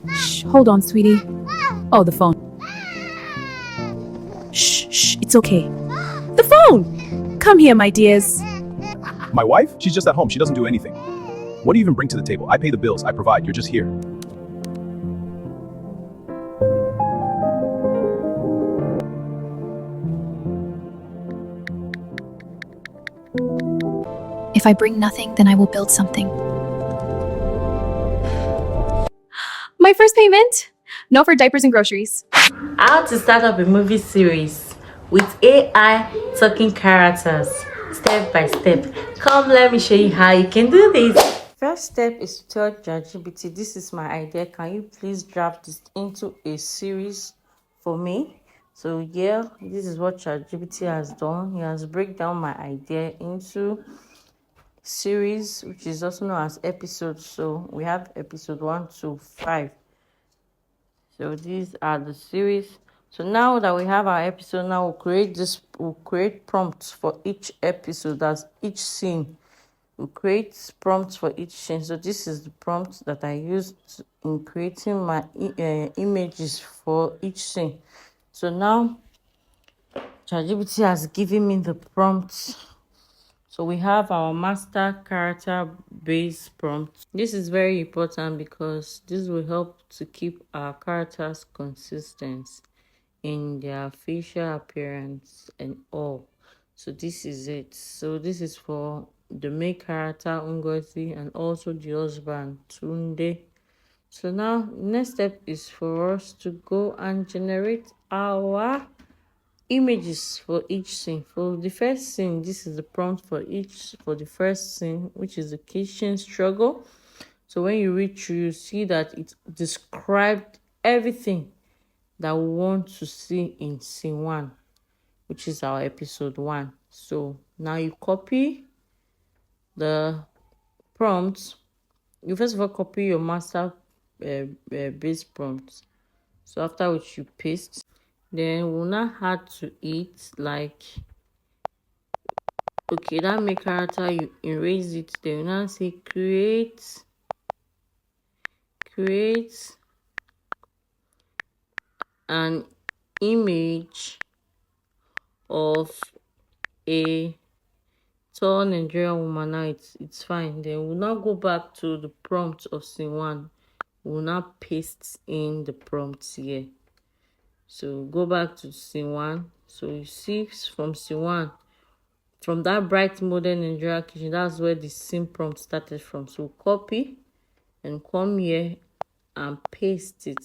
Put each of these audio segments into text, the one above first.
Shh, hold on, sweetie. Oh, the phone. Shh, it's okay. The phone! Come here, my dears. My wife? She's just at home. She doesn't do anything. What do you even bring to the table? I pay the bills. I provide. You're just here. If I bring nothing, then I will build something. My first payment? No for diapers and groceries. How to start up a movie series with AI talking characters step by step. Come, let me show you how you can do this. First step is to tell ChatGPT, this is my idea. Can you please draft this into a series for me? So yeah, this is what ChatGPT has done. He has break down my idea into series, which is also known as episodes. So we have episode 1 to 5. So these are the series. So now that we have our episode, now we'll create prompts for each episode. That's each scene. We'll create prompts for each scene. So this is the prompt that I used in creating my images for each scene. So now ChatGPT has given me the prompts. So we have our master character base prompt. This is very important because this will help to keep our characters consistent in their facial appearance and all. So this is it. So this is for the main character Ngozi and also the husband Tunde. So now next step is for us to go and generate our images for each scene. For the first scene, this is the prompt for the first scene, which is the kitchen struggle. So when you read through, you see that it described everything that we want to see in scene 1, which is our episode 1. So now you copy the prompts. You first of all copy your master base prompts. So after which you paste, then we'll now add to it, like, okay, that main character, you erase it, then you now say create an image of a tall Nigerian woman. Now it's fine. Then we'll now go back to the prompt of scene 1. We'll now paste in the prompts here. So go back to scene 1. So you see from scene 1, from that bright modern Nigerian kitchen, that's where the scene prompt started from. So copy and come here and paste it.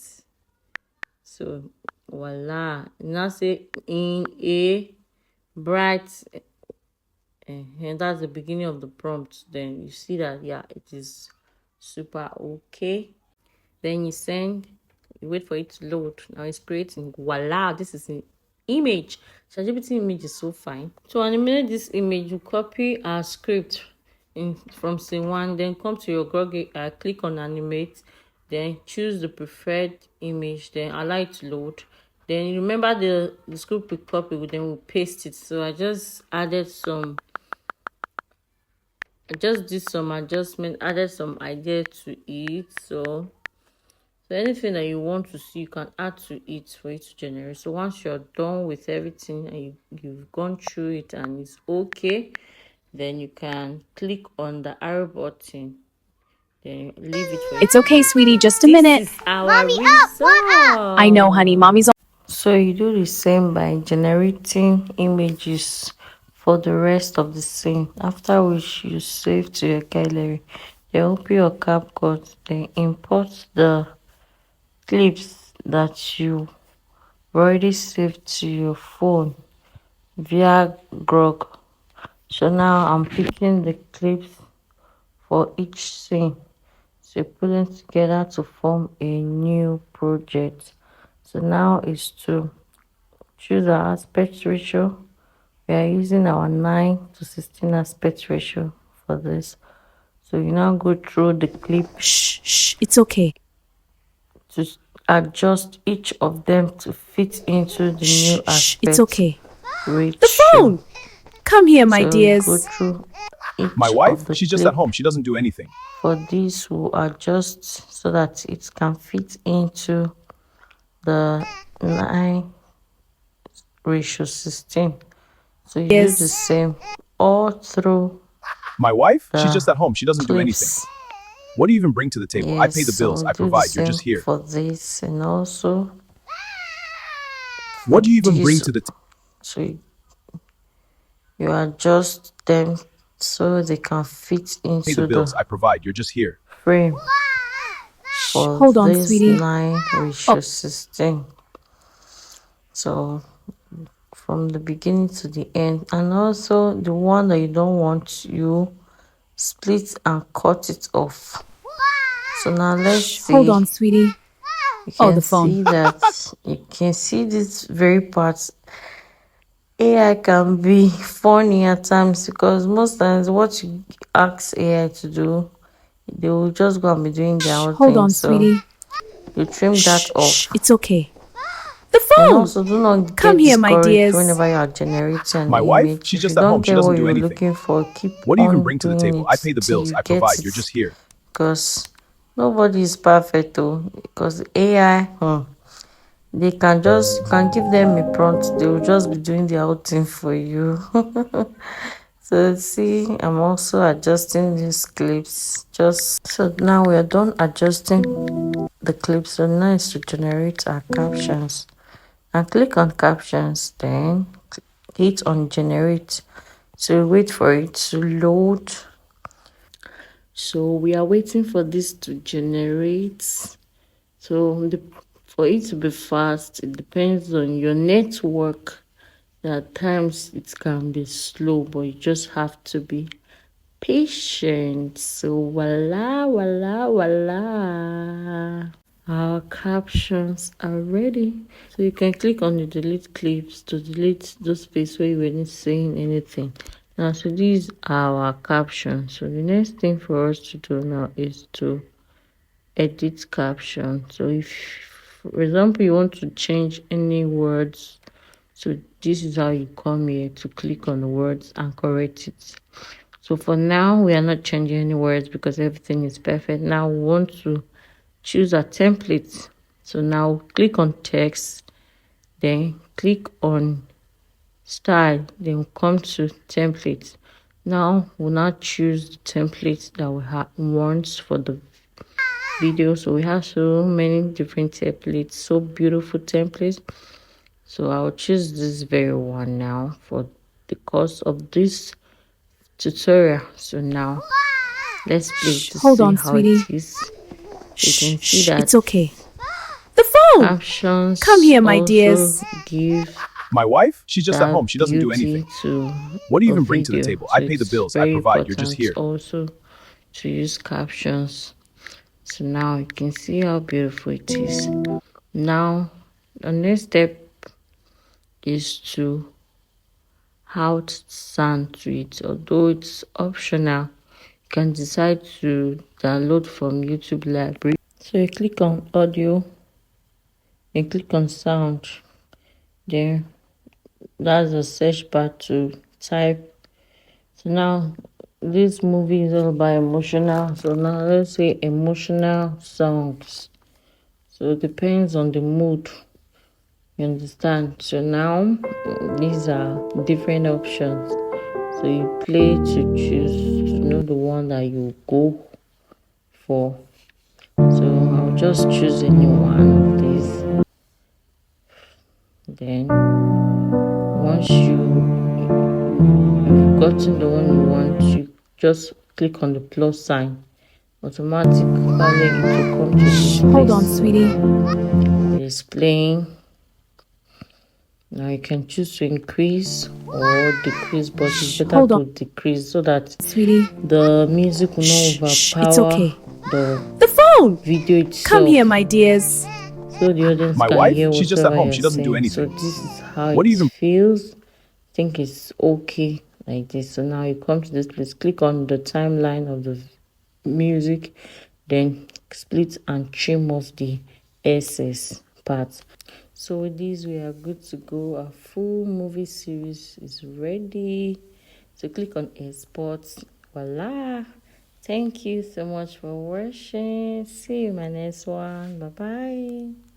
So voila. Now say in a bright, and that's the beginning of the prompt. Then you see that, yeah, it is super okay. Then you send, you wait for it to load. Now it's creating. Voila, this is an image. ChatGPT image is so fine. To animate this image, you copy our script from scene 1, then come to your Google, click on animate, then choose the preferred image, then allow it to load. Then you remember the script we copied, then we'll paste it. So I just did some adjustment, added some idea to it. So anything that you want to see, you can add to it for it to generate. So once you're done with everything and you've gone through it and it's okay, then you can click on the arrow button. Then leave it for It's okay, sweetie. Just a minute. This is our result. I know, honey. Mommy's So you do the same by generating images for the rest of the scene, after which you save to your gallery. Then open your CapCut, then import the clips that you already saved to your phone via Grok. So now I'm picking the clips for each scene, so put them together to form a new project. So now is to choose our aspect ratio. We are using our 9:16 aspect ratio for this. So you now go through the clip. Shh, it's okay. To adjust each of them to fit into the new aspect it's okay. ratio. The phone! Come here, my So dears. go through each My of wife? the She's just at clip. home. She doesn't do anything. For this, we'll adjust so that it can fit into the 9:16. So you do the Yes. same all through My wife? She's the just at home. She doesn't do anything. clips. What do you even bring to the table? I Yes, pay the so bills. we'll I do the provide. You're same just here. for this, and also What do you even bring this. to the table? So you adjust them so they can fit Pay into the bills. the I provide. You're just here. frame for Hold on, this sweetie. 9:16. So from the beginning to the end, and also the one that you don't want, you split and cut it off. So now let's see. Hold on, sweetie. You Oh, can the phone. see that you can see this very part. AI can be funny at times because most times what you ask AI to do, they will just go and be doing their own Hold thing. on, So sweetie. you trim that off. It's okay. The And phone. also, do not Come get here, my discouraged dears. whenever you are generating an My wife? image. She's If just you at don't home. She get doesn't what do you're anything. looking for, keep What do you even on bring to the doing table? I it pay the till bills. you I get provide. it. You're just here. Because nobody is perfect though. Because AI, they can just, you can give them a prompt, they will just be doing their own thing for you. So see, I'm also adjusting these clips. Just so now we are done adjusting the clips. So now it's to generate our captions. And click on captions, then hit on generate. So wait for it to load. So we are waiting for this to generate. So for it to be fast, it depends on your network. At times it can be slow, but you just have to be patient. So voila, voila, voila. Our captions are ready. So you can click on the delete clips to delete those space where you weren't saying anything. Now, so these are our captions. So the next thing for us to do now is to edit caption. So if, for example, you want to change any words, so this is how you come here to click on the words and correct it. So for now, we are not changing any words because everything is perfect. Now we want to choose a template. So now click on text, then click on style, then come to template. Now we'll now choose the template that we want for the video. So we have so many different templates, so beautiful templates. So I'll choose this very one now for the course of this tutorial. So now let's play to Hold see on, how sweetie. it is. You can see that It's okay. The phone. captions Come here, my also dears. give My wife? She's just at that home. She doesn't do beauty anything. to What do you a even bring to the video. table? So I pay the it's bills. I very provide. You're just important here. also to use captions. So now you can see how beautiful it is. Now the next step is to add sound to it. Although it's optional, you can decide to download from YouTube library. So you click on audio, you click on sound, then that's a search bar to type. So now this movie is all about emotional. So now let's say emotional songs. So it depends on the mood. You understand? So now these are different options. So you play to choose to know the one that you go for. So I'll just choose any one of these. Then once you've gotten the one you want, you just click on the plus sign. Automatically it will come to this Hold on, place. sweetie. It is playing. Now you can choose to increase or decrease, but it's better Hold to on. decrease so that Sweetie. the music will not It's overpower okay. the The phone. video itself. Come here, my dears. So the audience My can wife? hear She's just at whatever home. you're She doesn't do saying. So anything. this is how What do it you even feels. I think it's okay like this. So now you come to this place, click on the timeline of the music, then split and trim off the excess parts. So with this, we are good to go. Our full movie series is ready. So click on export. voila. Thank you so much for watching. See you in my next one. Bye bye.